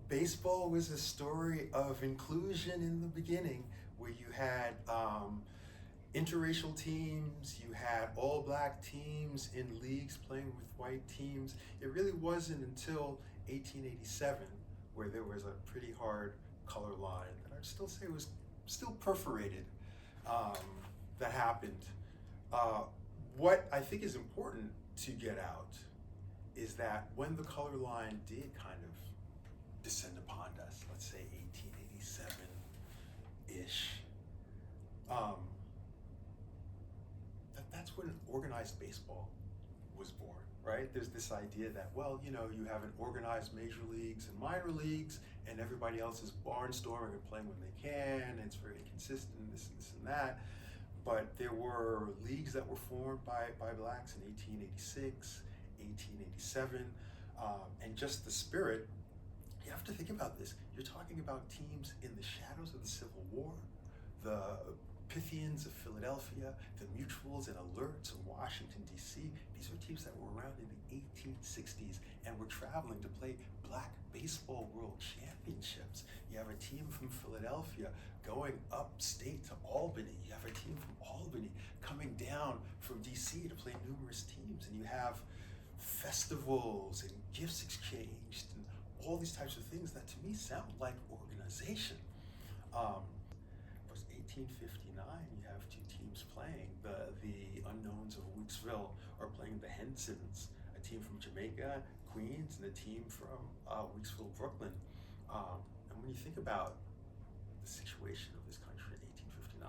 Baseball was a story of inclusion in the beginning, where you had interracial teams, you had all black teams in leagues playing with white teams. It really wasn't until 1887 where there was a pretty hard color line that I'd still say was still perforated, um, that happened. Uh, what I think is important to get out is that when the color line did kind of descend upon us, let's say 1887-ish, um, that's when organized baseball was born, right? There's this idea that, well, you have an organized major leagues and minor leagues, and everybody else is barnstorming and playing when they can, and it's very inconsistent, this and that. But there were leagues that were formed by blacks in 1886, 1887, and just the spirit. You have to think about this. You're talking about teams in the shadows of the Civil War, the Pythians of Philadelphia, the Mutuals and Alerts of Washington, D.C. These are teams that were around in the 1860s and were traveling to play Black Baseball World Championships. You have a team from Philadelphia going upstate to Albany. You have a team from Albany coming down from D.C. to play numerous teams. And you have festivals and gifts exchanged and all these types of things that to me sound like organization. It was 1859, you have two teams playing. The Unknowns of Weeksville are playing the Hensons, a team from Jamaica, Queens, and a team from Weeksville, Brooklyn. And when you think about the situation of this country in 1859,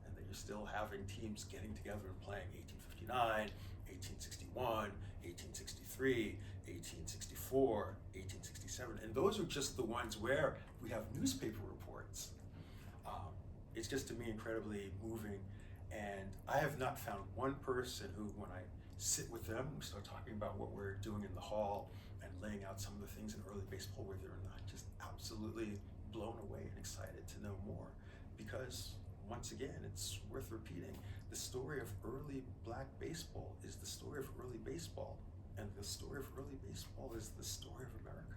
and that you're still having teams getting together and playing 1859, 1861, 1863, 1864, 1867, and those are just the ones where we have newspaper reports. It's just to me incredibly moving, and I have not found one person who, when I sit with them, we start talking about what we're doing in the hall and laying out some of the things in early baseball, where they're not just absolutely blown away and excited to know more. Because once again, it's worth repeating, the story of early black baseball is the story of early baseball, and the story of early baseball is the story of America.